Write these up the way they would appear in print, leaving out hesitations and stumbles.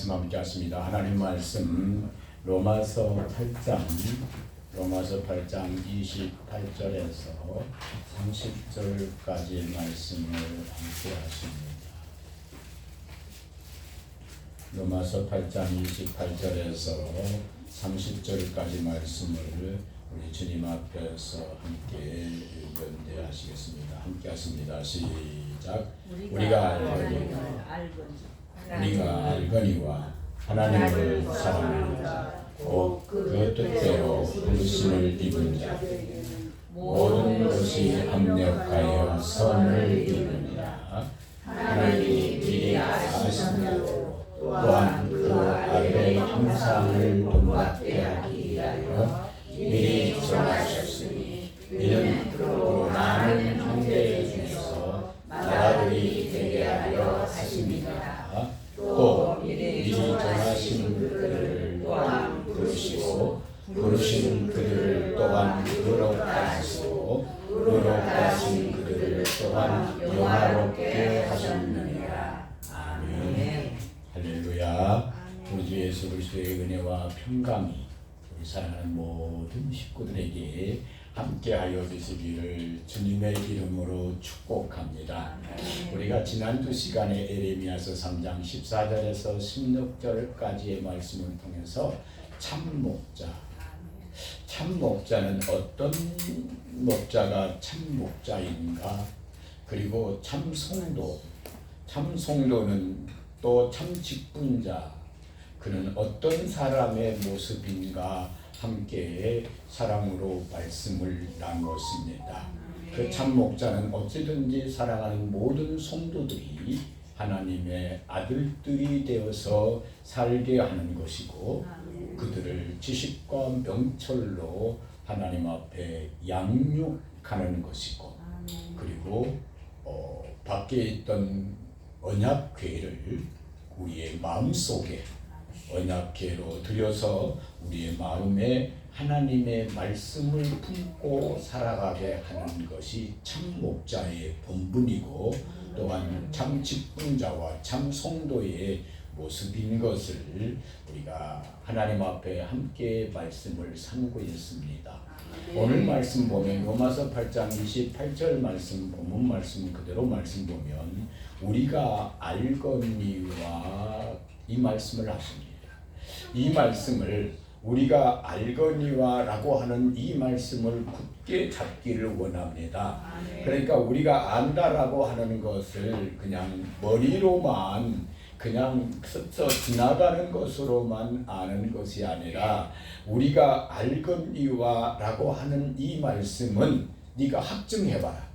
말씀 함께 하십니다. 하나님 말씀 로마서 8장 28절에서 30절까지의 말씀을 함께 하십니다. 로마서 8장 28절에서 30절까지 말씀을 우리 주님 앞에서 함께 연대하시겠습니다. 함께 하십니다. 시작. 우리가 알거니와 하나님을 사랑하는 자 곧 그 뜻대로 부르심을 입은 자 모든 것이 합력하여 선을 이루니라. 하나님이 미리 아신 대로 또한 그 아들의 형상을 본받게 하기 위하여 미리 정하셨으니 이는 또 많은 형제 중에서 나라들이 되게 하려 하십니다. 또 미리 정하신 그들을 또한 부르시고 부르신 그들을 또한 의롭다하시고 의롭다하신 그들을 또한 영화롭게 하셨느니라. 아멘. 할렐루야. 우리 주 예수 그리스도의 은혜와 평강이 우리 사랑하는 모든 식구들에게 함께하여 주시기를 주님의 이름으로 축복합니다. 우리가 지난 두 시간에 에레미야서 3장 14절에서 16절까지의 말씀을 통해서 참목자는 어떤 목자가 참목자인가? 그리고 참송도는 또 참직분자, 그는 어떤 사람의 모습인가 함께 사랑으로 말씀을 나누었습니다. 그 참목자는 어찌든지 사랑하는 모든 성도들이 하나님의 아들들이 되어서 살게 하는 것이고 그들을 지식과 명철로 하나님 앞에 양육하는 것이고 그리고 밖에 있던 언약궤를 우리의 마음속에 언약궤로 들여서 우리의 마음에 하나님의 말씀을 품고 살아가게 하는 것이 참목자의 본분이고 또한 참직분자와 참성도의 모습인 것을 우리가 하나님 앞에 함께 말씀을 상고했습니다. 오늘 말씀 보면 로마서 8장 28절 말씀 본문 말씀 그대로 말씀 보면 우리가 알거니와 이 말씀을 하십니다. 이 말씀을 우리가 알거니와 라고 하는 이 말씀을 굳게 잡기를 원합니다. 그러니까 우리가 안다라고 하는 것을 그냥 머리로만 그냥 스쳐 지나가는 것으로만 아는 것이 아니라 우리가 알거니와 라고 하는 이 말씀은 네가 확증해봐라.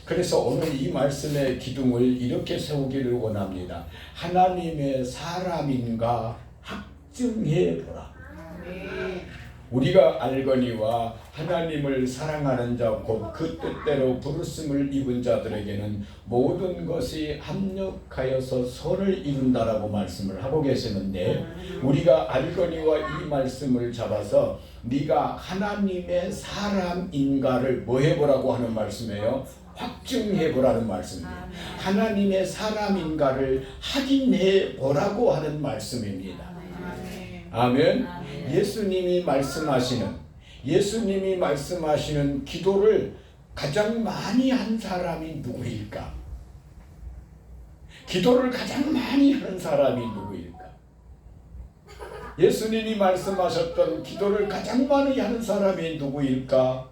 그래서 오늘 이 말씀의 기둥을 이렇게 세우기를 원합니다. 하나님의 사람인가 확증해보라. 우리가 알거니와 하나님을 사랑하는 자 곧 그 뜻대로 부르심을 입은 자들에게는 모든 것이 합력하여서 선을 이룬다라고 말씀을 하고 계시는데 우리가 알거니와 이 말씀을 잡아서 네가 하나님의 사람인가를 뭐 해보라고 하는 말씀이에요? 확증해보라는 말씀입니다. 하나님의 사람인가를 확인해보라고 하는 말씀입니다. 아멘. 예수님이 말씀하시는 기도를 가장 많이 한 사람이 누구일까? 기도를 가장 많이 하는 사람이 누구일까? 예수님이 말씀하셨던 기도를 가장 많이 하는 사람이 누구일까?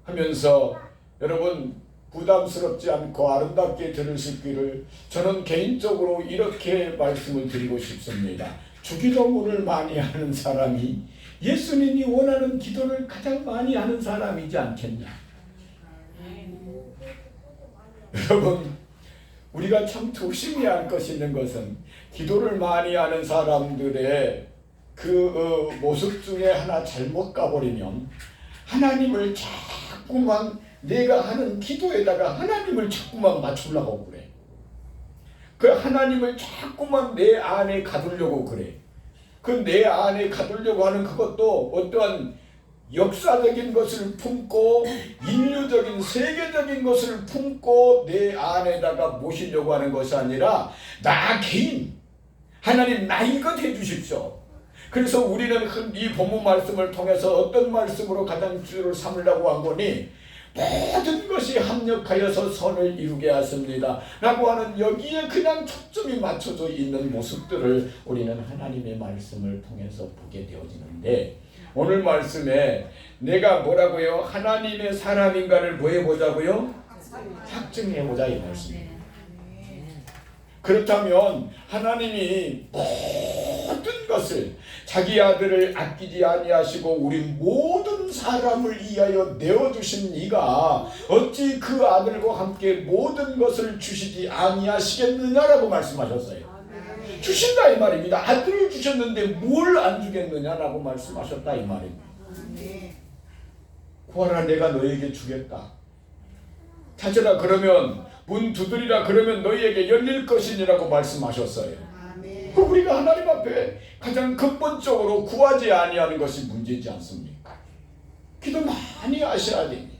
하면서 여러분 부담스럽지 않고 아름답게 들으시기를 저는 개인적으로 이렇게 말씀을 드리고 싶습니다. 주기도문을 많이 하는 사람이 예수님이 원하는 기도를 가장 많이 하는 사람이지 않겠냐? 여러분 우리가 참 조심해야 할 것이 있는 것은 기도를 많이 하는 사람들의 그 모습 중에 하나 잘못 가버리면 하나님을 자꾸만 내가 하는 기도에다가 하나님을 자꾸만 맞추려고 그래. 그 하나님을 자꾸만 내 안에 가두려고 그래. 그 내 안에 가두려고 하는 그것도 어떠한 역사적인 것을 품고 인류적인 세계적인 것을 품고 내 안에다가 모시려고 하는 것이 아니라 나 개인 하나님 나인 것 해주십시오. 그래서 우리는 이 본문 말씀을 통해서 어떤 말씀으로 가장 주를 삼으려고 한 거니, 모든 것이 합력하여서 선을 이루게 하십니다 라고 하는 여기에 그냥 초점이 맞춰져 있는 모습들을 우리는 하나님의 말씀을 통해서 보게 되어지는데, 오늘 말씀에 내가 뭐라고요? 하나님의 사람인가를 뭐 해보자고요? 확증해보자 이 말씀입니다. 그렇다면 하나님이 모든 것을 자기 아들을 아끼지 아니하시고 우리 모든 사람을 위하여 내어주신 이가 어찌 그 아들과 함께 모든 것을 주시지 아니하시겠느냐라고 말씀하셨어요. 주신다 이 말입니다. 아들을 주셨는데 뭘 안 주겠느냐라고 말씀하셨다 이 말입니다. 구하라 내가 너에게 주겠다. 찾으라 그러면 문 두드리라 그러면 너희에게 열릴 것이니라고 말씀하셨어요. 우리가 하나님 앞에 가장 근본적으로 구하지 아니하는 것이 문제지 않습니까? 기도 많이 하셔야 됩니다.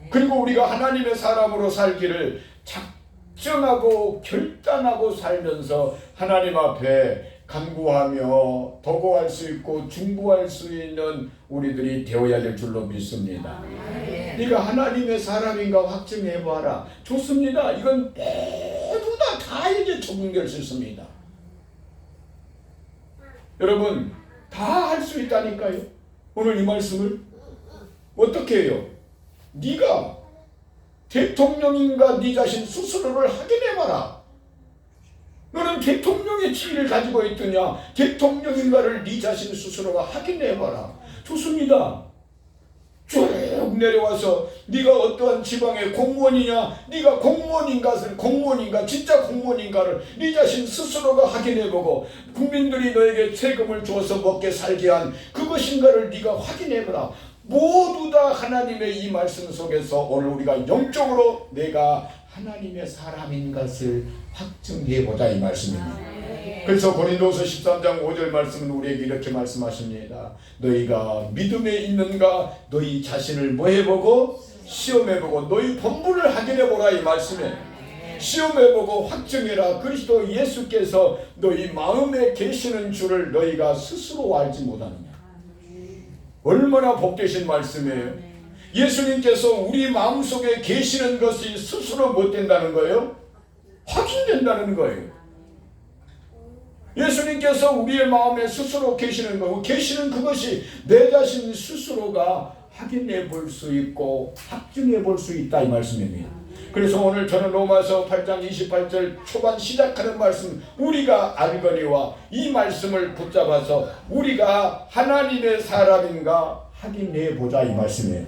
그리고 우리가 하나님의 사람으로 살기를 작정하고 결단하고 살면서 하나님 앞에 간구하며 도구할 수 있고 중보할 수 있는 우리들이 되어야 될 줄로 믿습니다. 네가 하나님의 사람인가 확증해봐라. 좋습니다. 이건 모두 다에게 적용될 수 있습니다. 여러분 다 할 수 있다니까요. 오늘 이 말씀을 어떻게 해요? 네가 대통령인가 네 자신 스스로를 확인해봐라. 너는 대통령의 지위를 가지고 있더냐? 대통령인가를 네 자신 스스로가 확인해봐라. 좋습니다. 쭉 내려와서 네가 어떠한 지방의 공무원이냐, 네가 공무원인가 진짜 공무원인가를 네 자신 스스로가 확인해보고, 국민들이 너에게 세금을 주어서 먹게 살게 한 그것인가를 네가 확인해보라. 모두 다 하나님의 이 말씀 속에서 오늘 우리가 영적으로 내가 하나님의 사람인 것을 확증해보자 이 말씀입니다. 그래서 고린도서 13장 5절 말씀은 우리에게 이렇게 말씀하십니다. 너희가 믿음에 있는가 너희 자신을 뭐 해보고 시험해보고 너희 본분을 확인해보라 이 말씀에, 시험해보고 확증해라. 그리스도 예수께서 너희 마음에 계시는 줄을 너희가 스스로 알지 못하느냐. 얼마나 복되신 말씀이에요. 예수님께서 우리 마음속에 계시는 것이 스스로 못 된다는 거예요? 확인된다는 거예요. 예수님께서 우리의 마음에 스스로 계시는 거고, 계시는 그것이 내 자신 스스로가 확인해 볼 수 있고 확증해 볼 수 있다 이 말씀입니다. 그래서 오늘 저는 로마서 8장 28절 초반 시작하는 말씀, 우리가 알거니와 이 말씀을 붙잡아서 우리가 하나님의 사람인가 확인해 보자 이 말씀이에요.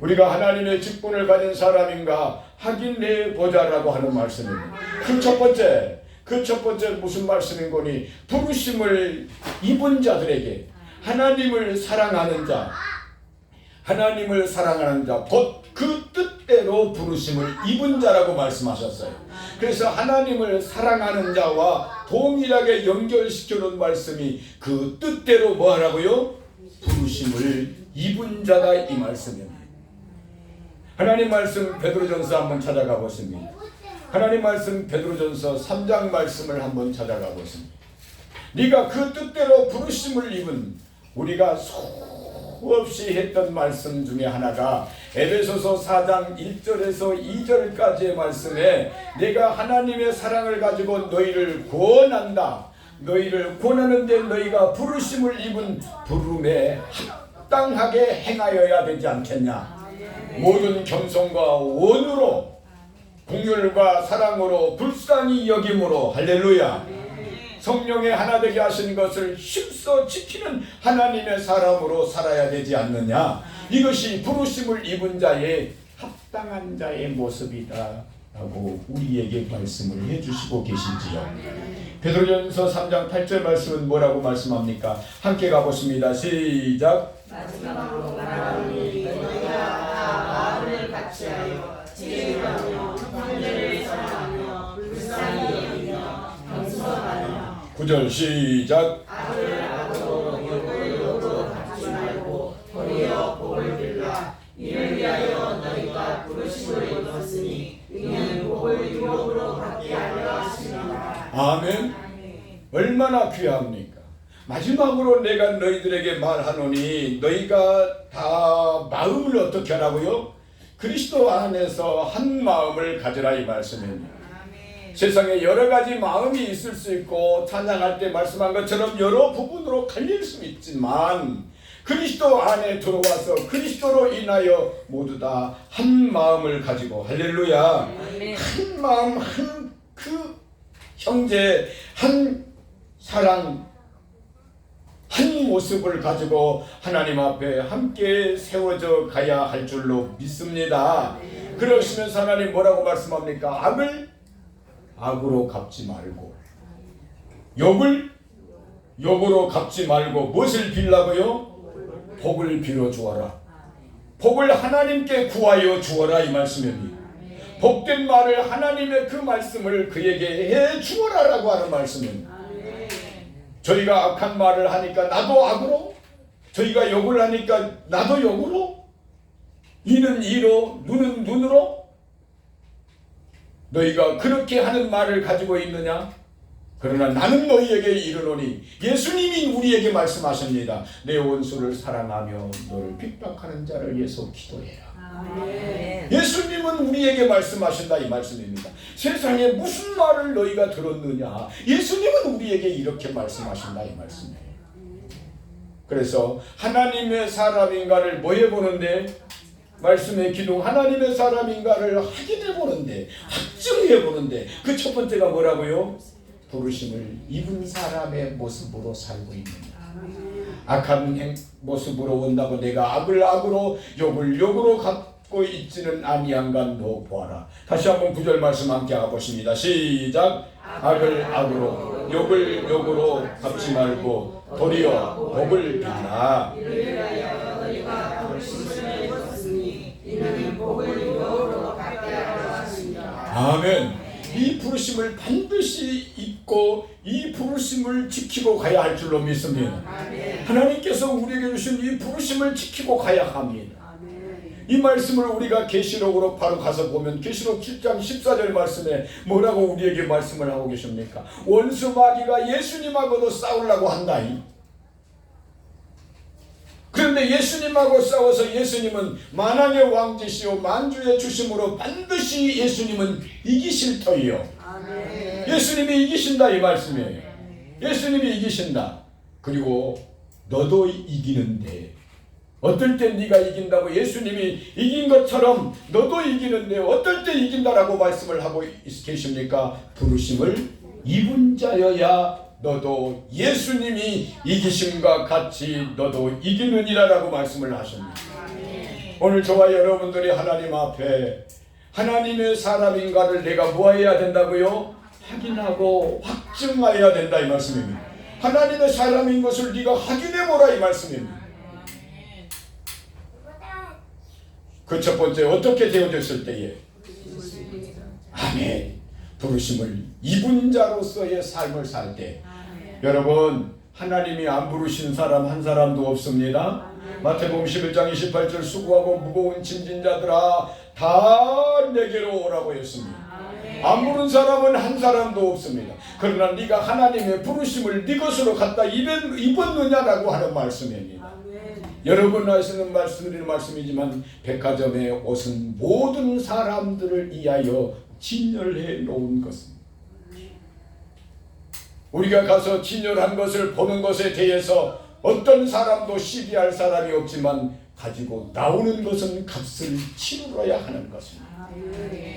우리가 하나님의 직분을 가진 사람인가 확인해 보자라고 하는 말씀입니다. 그 첫 번째 무슨 말씀인 거니? 부르심을 입은 자들에게 하나님을 사랑하는 자, 곧 그 뜻대로 부르심을 입은 자라고 말씀하셨어요. 그래서 하나님을 사랑하는 자와 동일하게 연결시켜놓은 말씀이 그 뜻대로 뭐 하라고요? 부르심을 입은 자다 이 말씀입니다. 하나님 말씀 베드로전서 한번 찾아가 보십니다. 하나님 말씀 베드로전서 3장 말씀을 한번 찾아가 보십니다. 네가 그 뜻대로 부르심을 입은, 우리가 수없이 했던 말씀 중에 하나가 에베소서 4장 1절에서 2절까지의 말씀에 내가 하나님의 사랑을 가지고 너희를 구원한다. 너희를 구원하는데 너희가 부르심을 입은 부름에 합당하게 행하여야 되지 않겠냐. 모든 겸손과 원으로 공율과 사랑으로 불쌍히 여김으로 할렐루야. 성령의 하나 되게 하신 것을 힘써 지키는 하나님의 사람으로 살아야 되지 않느냐. 이것이 부르심을 입은 자의 합당한 자의 모습이다 라고 우리에게 말씀을 해주시고 계시지요. 베드로전서 3장 8절 말씀은 뭐라고 말씀합니까? 함께 가보십니다. 시작. 마지막으로 말하노니 너희가 마음을 같이하여 지혜하며 형제를 사랑하며 불쌍히 여기며 겸손하며 9절 시작. 악을 악으로 욕을 욕으로 갚지 말고 도리어 복을 빌라. 이를 위하여 너희가 부르심을 입었으니 이는 복을 유혹으로 받게 하려 하십니다. 아멘. 얼마나 귀합니까? 마지막으로 내가 너희들에게 말하노니 너희가 다 마음을 어떻게 하라고요? 그리스도 안에서 한 마음을 가지라 이 말씀입니다. 세상에 여러 가지 마음이 있을 수 있고 찬양할 때 말씀한 것처럼 여러 부분으로 갈릴 수 있지만 그리스도 안에 들어와서 그리스도로 인하여 모두 다 한 마음을 가지고 할렐루야 한 마음 한 그 형제 한 사랑 한 모습을 가지고 하나님 앞에 함께 세워져 가야 할 줄로 믿습니다. 그러시면서 하나님 뭐라고 말씀합니까? 악을 악으로 갚지 말고 욕을 욕으로 갚지 말고 무엇을 빌라고요? 복을 빌어 주어라. 복을 하나님께 구하여 주어라 이 말씀입니다. 복된 말을 하나님의 그 말씀을 그에게 해 주어라라고 하는 말씀입니다. 저희가 악한 말을 하니까 나도 악으로, 저희가 욕을 하니까 나도 욕으로, 이는 이로, 눈은 눈으로, 너희가 그렇게 하는 말을 가지고 있느냐? 그러나 나는 너희에게 이르노니 예수님이 우리에게 말씀하십니다. 내 원수를 사랑하며 너를 핍박하는 자를 위해서 기도해라. 예수님은 우리에게 말씀하신다 이 말씀입니다. 세상에 무슨 말을 너희가 들었느냐? 예수님은 우리에게 이렇게 말씀하신다 이 말씀이에요. 그래서 하나님의 사람인가를 뭐 해보는데? 말씀의 기둥 하나님의 사람인가를 확인해 보는데, 확증해 보는데 그 첫 번째가 뭐라고요? 부르심을 입은 사람의 모습으로 살고 있느냐. 악한 모습으로 온다고 내가 악을 악으로 욕을 욕으로 갚고 있지는 아니한가 너 보아라. 다시 한번 9절 말씀 함께 가보십니다. 시작. 악을 악으로 욕을 욕으로 갚지 말고 도리어 복을 빌라. 아멘. 이 부르심을 반드시 입고 이 부르심을 지키고 가야 할 줄로 믿습니다. 하나님께서 우리에게 주신 이 부르심을 지키고 가야 합니다. 이 말씀을 우리가 계시록으로 바로 가서 보면 계시록 7장 14절 말씀에 뭐라고 우리에게 말씀을 하고 계십니까? 원수 마귀가 예수님하고도 싸우려고 한다이. 그런데 예수님하고 싸워서 예수님은 만왕의 왕지시오 만주의 주심으로 반드시 예수님은 이기실 터이요. 예수님이 이기신다 이 말씀이에요. 예수님이 이기신다. 그리고 너도 이기는데 어떨 때 네가 이긴다고 예수님이 이긴 것처럼 너도 이기는데 어떨 때 이긴다라고 말씀을 하고 계십니까? 부르심을 입은 자여야 너도 예수님이 이기심과 같이 너도 이기느니라라고 말씀을 하십니다. 오늘 저와 여러분들이 하나님 앞에 하나님의 사람인가를 내가 뭐해야 된다고요? 확인하고 확증해야 된다 이 말씀입니다. 하나님의 사람인 것을 네가 확인해보라 이 말씀입니다. 그 첫 번째 어떻게 되어졌을 때에 아멘 부르심을 입은 자로서의 삶을 살 때 여러분 하나님이 안 부르신 사람 한 사람도 없습니다. 마태복음 11장 28절 수고하고 무거운 짐진 자들아 다 내게로 오라고 했습니다. 안 부른 사람은 한 사람도 없습니다. 그러나 네가 하나님의 부르심을 네 것으로 갖다 입었느냐라고 하는 말씀입니다. 여러 번 하시는 말씀드리는 말씀이지만 백화점의 옷은 모든 사람들을 위하여 진열해 놓은 것입니다. 우리가 가서 진열한 것을 보는 것에 대해서 어떤 사람도 시비할 사람이 없지만 가지고 나오는 것은 값을 치러야 하는 것입니다.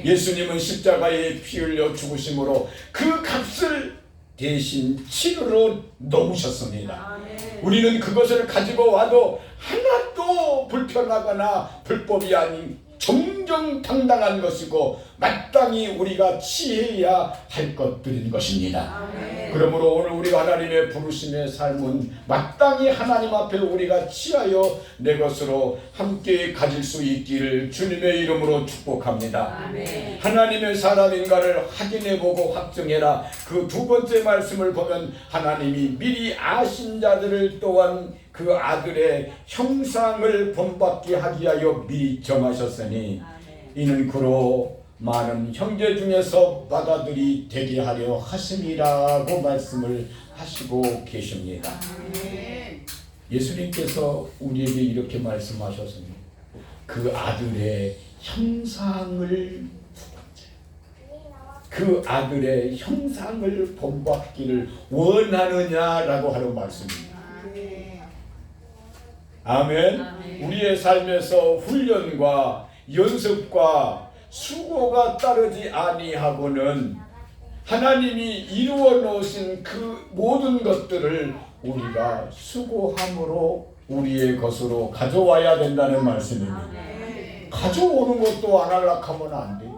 예수님은 십자가에 피 흘려 죽으심으로 그 값을 대신 치르러 놓으셨습니다. 우리는 그것을 가지고 와도 하나도 불편하거나 불법이 아닌 정정당당한 것이고 마땅히 우리가 취해야 할 것들인 것입니다. 그러므로 오늘 우리가 하나님의 부르심의 삶은 마땅히 하나님 앞에 우리가 취하여 내 것으로 함께 가질 수 있기를 주님의 이름으로 축복합니다. 하나님의 사람인가를 확인해보고 확증해라. 그 두 번째 말씀을 보면 하나님이 미리 아신 자들을 또한 그 아들의 형상을 본받게 하기 위하여 미리 정하셨으니 이는 그로 많은 형제 중에서 맏아들이 되게 하려 하심이라고 말씀을 하시고 계십니다. 예수님께서 우리에게 이렇게 말씀하셨습니다. 그 아들의 형상을 그 아들의 형상을 본받기를 원하느냐라고 하는 말씀입니다. 아멘. 우리의 삶에서 훈련과 연습과 수고가 따르지 아니하고는 하나님이 이루어 놓으신 그 모든 것들을 우리가 수고함으로 우리의 것으로 가져와야 된다는 말씀입니다. 가져오는 것도 안 하려고 하면 안 되지.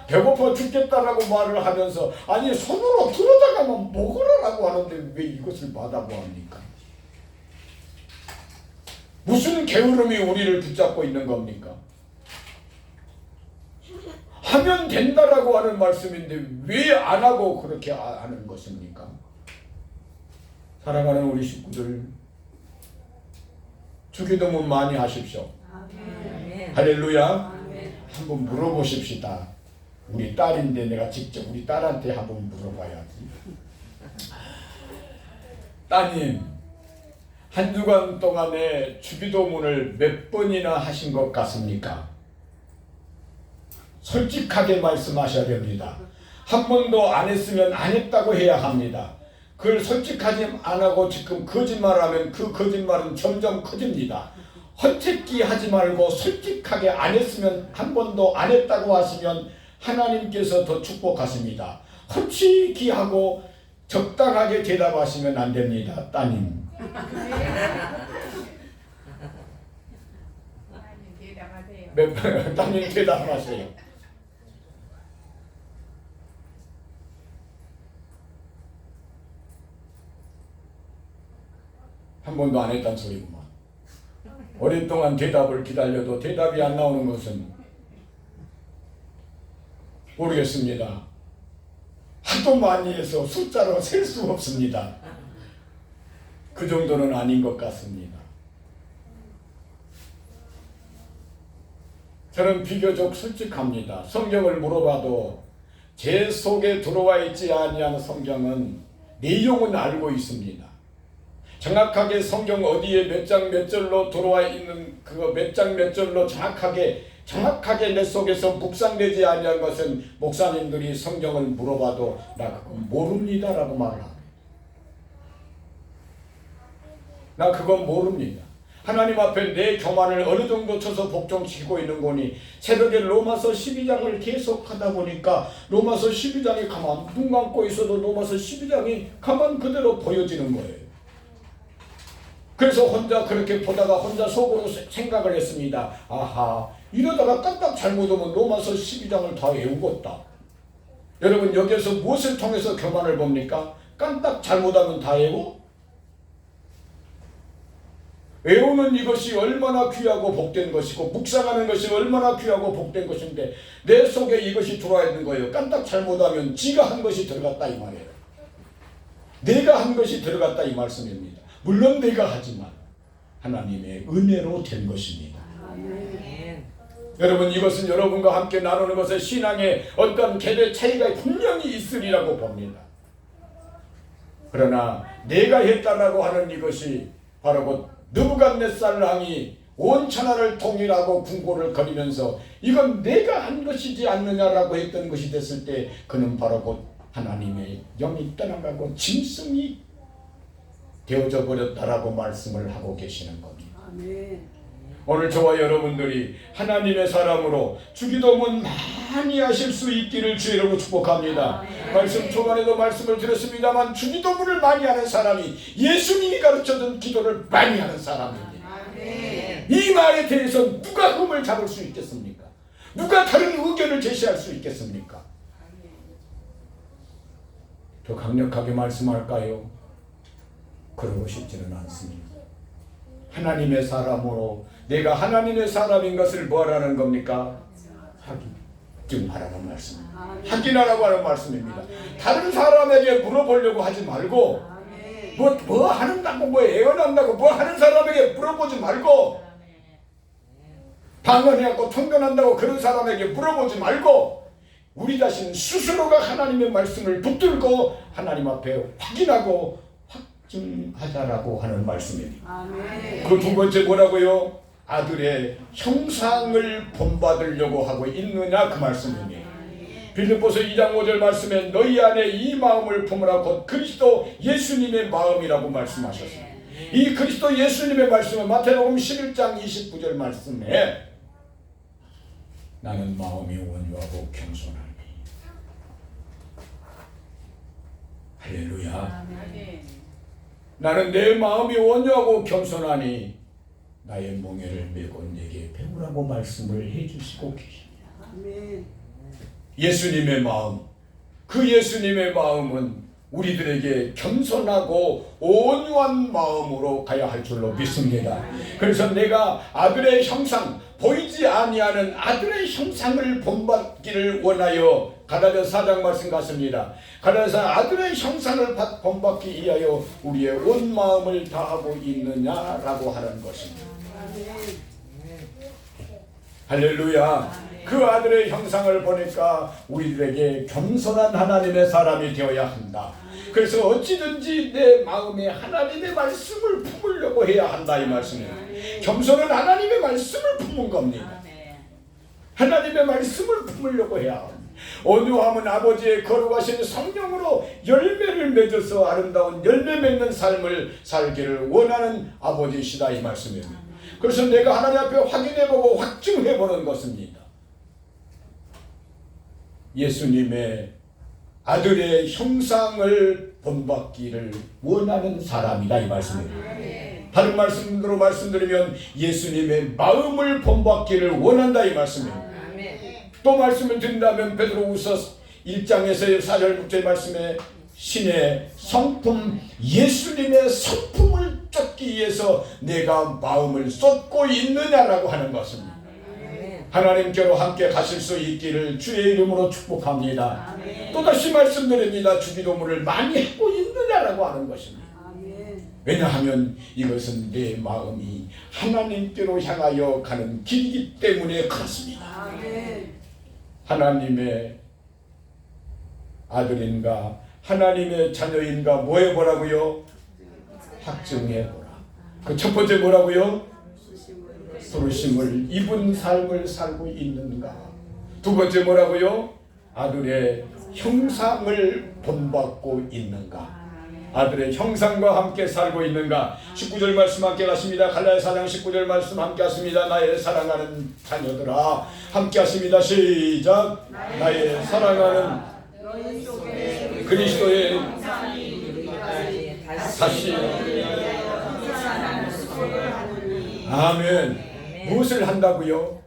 배고파 죽겠다라고 말을 하면서 아니 손으로 들어다가면 먹으라고 하는데 왜 이것을 받아보 합니까? 무슨 게으름이 우리를 붙잡고 있는 겁니까? 하면 된다라고 하는 말씀인데 왜 안 하고 그렇게 하는 것입니까? 사랑하는 우리 식구들, 주기도문 많이 하십시오. 할렐루야. 한번 물어보십시다. 우리 딸인데 내가 직접 우리 딸한테 한번 물어봐야지. 따님, 한 주간 동안에 주기도문을 몇 번이나 하신 것 같습니까? 솔직하게 말씀하셔야 됩니다. 한 번도 안 했으면 안 했다고 해야 합니다. 그걸 솔직하지 안 하고 지금 거짓말하면 그 거짓말은 점점 커집니다. 헛짓기 하지 말고 솔직하게 안 했으면 한 번도 안 했다고 하시면 하나님께서 더 축복하십니다. 헛짓기하고 적당하게 대답하시면 안 됩니다. 따님. 따님 대답하세요. 한 번도 안 했단 소리구만. 오랫동안 대답을 기다려도 대답이 안 나오는 것은 모르겠습니다. 하도 많이 해서 숫자로 셀 수 없습니다. 그 정도는 아닌 것 같습니다. 저는 비교적 솔직합니다. 성경을 물어봐도 제 속에 들어와 있지 아니한 성경은 내용은 알고 있습니다. 정확하게 성경 어디에 몇 장 몇 절로 들어와 있는 그거 몇 장 몇 절로 정확하게 내 속에서 묵상되지 아니한 것은 목사님들이 성경을 물어봐도 나 그거 모릅니다라고 말을 합니다. 나 그건 모릅니다. 하나님 앞에 내 교만을 어느 정도 쳐서 복종시키고 있는 거니 새벽에 로마서 12장을 계속 하다 보니까 로마서 12장이 가만 눈 감고 있어도 로마서 12장이 가만 그대로 보여지는 거예요. 그래서 혼자 그렇게 보다가 혼자 속으로 생각을 했습니다. 아하, 이러다가 깜빡 잘못하면 로마서 12장을 다 외우겠다. 여러분 여기에서 무엇을 통해서 교만을 봅니까? 깜빡 잘못하면 다 외워? 외우는 이것이 얼마나 귀하고 복된 것이고 묵상하는 것이 얼마나 귀하고 복된 것인데 내 속에 이것이 들어와 있는 거예요. 깜빡 잘못하면 지가 한 것이 들어갔다 이 말이에요. 내가 한 것이 들어갔다 이 말씀입니다. 물론 내가 하지만 하나님의 은혜로 된 것입니다. 아멘. 여러분 이것은 여러분과 함께 나누는 것에 신앙의 어떤 개별 차이가 분명히 있으리라고 봅니다. 그러나 내가 했다라고 하는 이것이 바로 곧 느부갓네살 왕이 온 천하를 통일하고 궁궐을 거리면서 이건 내가 한 것이지 않느냐라고 했던 것이 됐을 때 그는 바로 곧 하나님의 영이 떠나가고 짐승이 되어져 버렸다라고 말씀을 하고 계시는 겁니다. 아멘. 오늘 저와 여러분들이 하나님의 사람으로 주기도문 많이 하실 수 있기를 주의로 축복합니다. 아멘. 말씀 초반에도 말씀을 드렸습니다만 주기도문을 많이 하는 사람이 예수님이 가르쳐준 기도를 많이 하는 사람입니다. 아멘. 이 말에 대해서 누가 흠을 잡을 수 있겠습니까? 누가 다른 의견을 제시할 수 있겠습니까? 더 강력하게 말씀할까요? 그러고 싶지는 않습니다. 하나님의 사람으로 내가 하나님의 사람인 것을 뭐하라는 겁니까? 확인하라는 말씀입니다. 확인하라고 하는 말씀입니다. 다른 사람에게 물어보려고 하지 말고 뭐 하는다고 뭐 애원한다고 뭐 하는 사람에게 물어보지 말고 방언해갖고 통변한다고 그런 사람에게 물어보지 말고 우리 자신 스스로가 하나님의 말씀을 붙들고 하나님 앞에 확인하고 확증하자라고 하는 말씀입니다. 그 두 번째 뭐라고요? 아들의 형상을 본받으려고 하고 있느냐 그 말씀입니다. 빌립보서 2장 5절 말씀에 너희 안에 이 마음을 품으라 곧 그리스도 예수님의 마음이라고 말씀하셨습니다. 이 그리스도 예수님의 말씀은 마태복음 11장 29절 말씀에 나는 마음이 온유하고 겸손하니 할렐루야. 나는 내 마음이 온유하고 겸손하니 나의 멍에를 메고 내게 배우라고 말씀을 해주시고 계십니다. 예수님의 마음, 그 예수님의 마음은 우리들에게 겸손하고 온유한 마음으로 가야 할 줄로 믿습니다. 그래서 내가 아들의 형상, 보이지 아니하는 아들의 형상을 본받기를 원하여 갈라디아 4장 말씀 같습니다. 갈라디아 아들의 형상을 본받기 위하여 우리의 온 마음을 다하고 있느냐라고 하는 것입니다. 할렐루야. 그 아들의 형상을 보니까 우리들에게 겸손한 하나님의 사람이 되어야 한다. 그래서 어찌든지 내 마음에 하나님의 말씀을 품으려고 해야 한다 이 말씀이에요. 겸손은 하나님의 말씀을 품은 겁니다. 하나님의 말씀을 품으려고 해야 합니다. 온유함은 아버지의 거룩하신 성령으로 열매를 맺어서 아름다운 열매 맺는 삶을 살기를 원하는 아버지시다 이 말씀입니다. 그래서 내가 하나님 앞에 확인해보고 확증해보는 것입니다. 예수님의 아들의 형상을 본받기를 원하는 사람이다 이 말씀입니다. 다른 말씀으로 말씀드리면 예수님의 마음을 본받기를 원한다 이 말씀입니다. 또 말씀을 드린다면 베드로후서 1장에서의 4절 6절 말씀에 신의 성품 예수님의 성품을 쫓기 위해서 내가 마음을 쏟고 있느냐라고 하는 것입니다. 하나님께로 함께 가실 수 있기를 주의 이름으로 축복합니다. 또다시 말씀드립니다. 주기도문을 많이 하고 있느냐라고 하는 것입니다. 왜냐하면 이것은 내 마음이 하나님께로 향하여 가는 길이기 때문에 그렇습니다. 하나님의 아들인가 하나님의 자녀인가 뭐 해보라고요? 확증해보라. 그 첫 번째 뭐라고요? 부르심을 입은 삶을 살고 있는가. 두 번째 뭐라고요? 아들의 형상을 본받고 있는가. 아들의 형상과 함께 살고 있는가. 19절 말씀 함께 가십니다. 갈라디아 4장 19절 말씀 함께 하십니다. 나의 사랑하는 자녀들아 함께 하십니다. 시작. 나의 사랑하는 그리스도의 다시 아멘. 무엇을 한다고요?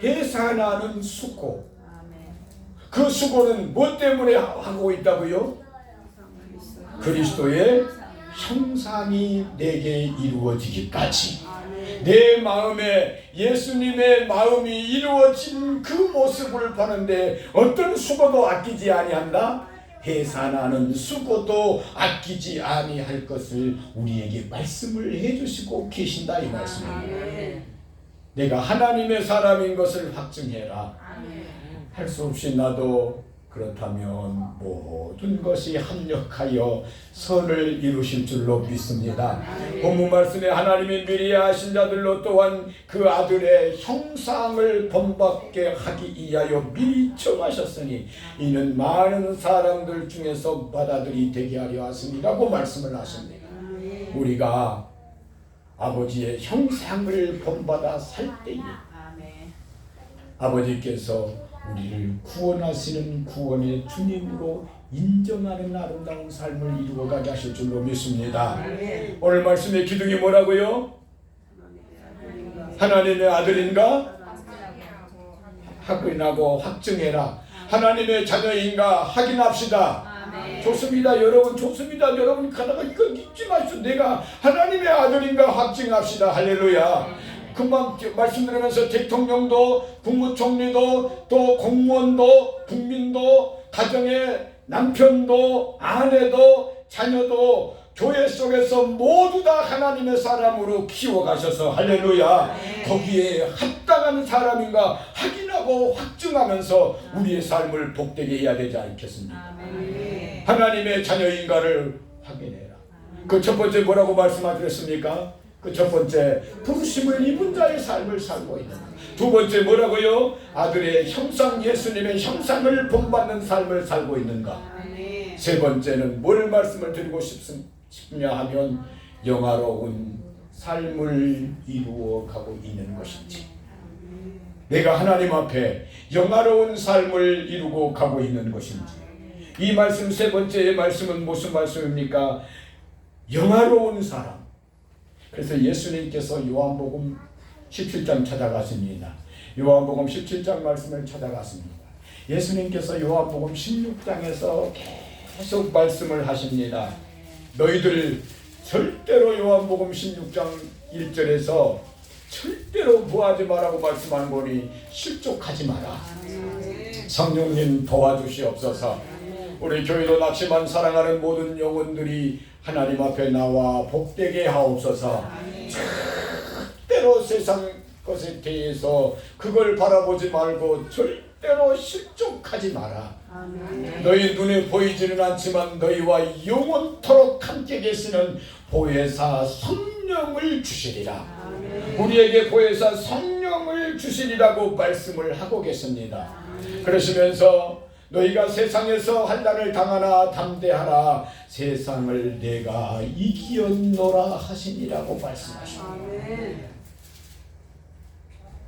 해산하는 수고. 그 수고는 무엇 때문에 하고 있다고요? 그리스도의 형상이 내게 이루어지기까지. 내 마음에 예수님의 마음이 이루어진 그 모습을 보는데 어떤 수고도 아끼지 아니한다? 해산하는 수고도 아끼지 아니할 것을 우리에게 말씀을 해주시고 계신다 이 말씀입니다. 내가 하나님의 사람인 것을 확증해라. 할 수 없이 나도 그렇다면 모든 것이 합력하여 선을 이루실 줄로 믿습니다. 본문 말씀에 하나님이 미리 하신 자들로 또한 그 아들의 형상을 본받게 하기 위하여 미리 정하셨으니 이는 많은 사람들 중에서 받아들이 되게 하려 하심이라고 말씀을 하십니다. 우리가 아버지의 형상을 본받아 살 때에 아버지께서 우리를 구원하시는 구원의 주님으로 인정하는 아름다운 삶을 이루어가게 하실 줄로 믿습니다. 오늘 말씀의 기둥이 뭐라고요? 하나님의 아들인가? 확인하고 확증해라. 하나님의 자녀인가 확인합시다. 좋습니다 여러분, 좋습니다 여러분. 가다가 이거 잊지 마시오. 내가 하나님의 아들인가 확증합시다. 할렐루야. 금방 말씀드리면서 대통령도 국무총리도 또 공무원도 국민도 가정의 남편도 아내도 자녀도 교회 속에서 모두 다 하나님의 사람으로 키워가셔서 할렐루야 거기에 합당한 사람인가 확인하고 확증하면서 우리의 삶을 복되게 해야 되지 않겠습니까? 하나님의 자녀인가를 확인해라. 그 첫 번째 뭐라고 말씀하셨습니까? 그 첫 번째 부르심을 입은 자의 삶을 살고 있는. 두 번째 뭐라고요? 아들의 형상, 예수님의 형상을 본받는 삶을 살고 있는가? 세 번째는 뭘 말씀을 드리고 싶냐 하면 영화로운 삶을 이루어 가고 있는 것인지, 내가 하나님 앞에 영화로운 삶을 이루고 가고 있는 것인지. 이 말씀 세 번째의 말씀은 무슨 말씀입니까? 영화로운 사람. 그래서 예수님께서 요한복음 17장 찾아가십니다. 요한복음 17장 말씀을 찾아갔습니다. 예수님께서 요한복음 16장에서 계속 말씀을 하십니다. 너희들 절대로 요한복음 16장 1절에서 절대로 뭐하지 말라고 말씀하는 거니 실족하지 마라. 성령님 도와주시옵소서. 우리 교회도 낙심한 사랑하는 모든 영혼들이 하나님 앞에 나와 복되게 하옵소서. 절대로 세상 것에 대해서 그걸 바라보지 말고 절대로 실족하지 마라. 너희 눈에 보이지는 않지만 너희와 영원토록 함께 계시는 보혜사 성령을 주시리라. 우리에게 보혜사 성령을 주시리라고 말씀을 하고 계십니다. 그러시면서 너희가 세상에서 환난을 당하나 담대하라, 세상을 내가 이기었노라 하시니라고 말씀하십니다.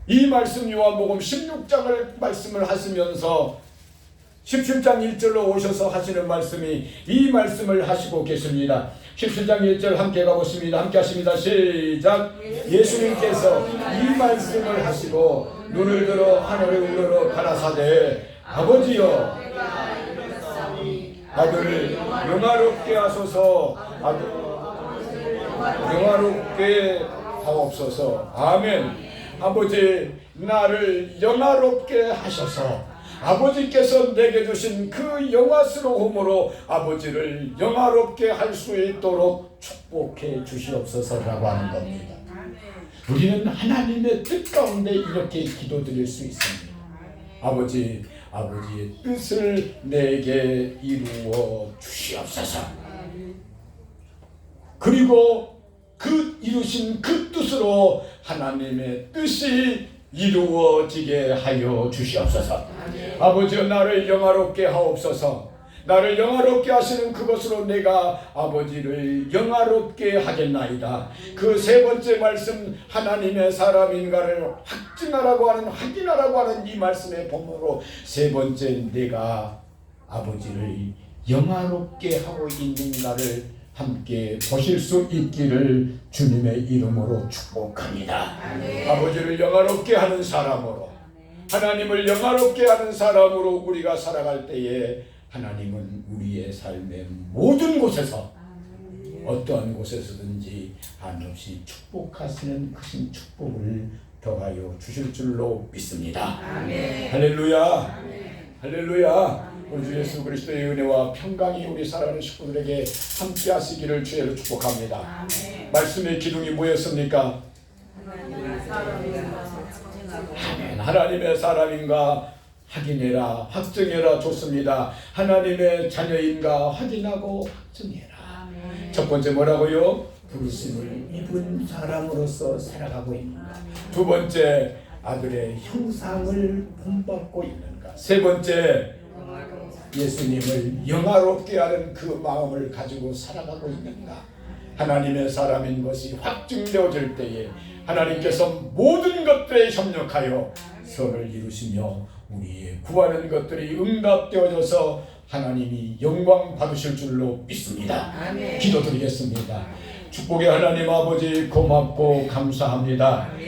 이 말씀 요한복음 16장을 말씀을 하시면서 17장 1절로 오셔서 하시는 말씀이 이 말씀을 하시고 계십니다. 17장 1절 함께 가보십니다. 함께 하십니다. 시작. 예수님께서 이 말씀을 하시고 눈을 들어 하늘에 우러러 가라사대 아버지여 아들을 영화롭게 하소서. 아들 영화롭게 하옵소서. 아멘. 아버지 나를 영화롭게 하셔서 아버지께서 내게 주신 그 영화스러움으로 아버지를 영화롭게 할 수 있도록 축복해 주시옵소서라고 하는 겁니다. 우리는 하나님의 뜻 가운데 이렇게 기도드릴 수 있습니다. 아버지, 아버지의 뜻을 내게 이루어 주시옵소서. 그리고 그 이루신 그 뜻으로 하나님의 뜻이 이루어지게 하여 주시옵소서. 아버지여 나를 영화롭게 하옵소서. 나를 영화롭게 하시는 그것으로 내가 아버지를 영화롭게 하겠나이다. 그 세 번째 말씀 하나님의 사람인가를 확증하라고 하는, 확인하라고 하는 이 말씀의 본문으로 세 번째 내가 아버지를 영화롭게 하고 있는가를 함께 보실 수 있기를 주님의 이름으로 축복합니다. 아버지를 영화롭게 하는 사람으로, 하나님을 영화롭게 하는 사람으로 우리가 살아갈 때에 하나님은 우리의 삶의 모든 곳에서 어떠한 곳에서든지 한없이 축복하시는 크신 축복을 더하여 주실 줄로 믿습니다. 아멘. 할렐루야. 아멘. 할렐루야. 우리 주 예수 그리스도의 은혜와 평강이 우리 사랑하는 식구들에게 함께 하시기를 주의로 축복합니다. 아멘. 말씀의 기둥이 뭐였습니까? 아멘. 하나님의 사람인가 확인해라, 확증해라. 좋습니다. 하나님의 자녀인가 확인하고 확증해라. 아멘. 첫 번째 뭐라고요? 부르심을 입은 사람으로서 살아가고 있는가. 두 번째 아들의 형상을 본받고 있는가. 세 번째 예수님을 영화롭게 하는 그 마음을 가지고 살아가고 있는가. 하나님의 사람인 것이 확증되어질 때에 하나님께서 모든 것들에 협력하여 선을 이루시며 우리의 구하는 것들이 응답되어져서 하나님이 영광 받으실 줄로 믿습니다. 아멘. 기도드리겠습니다. 축복의 하나님 아버지 고맙고 감사합니다.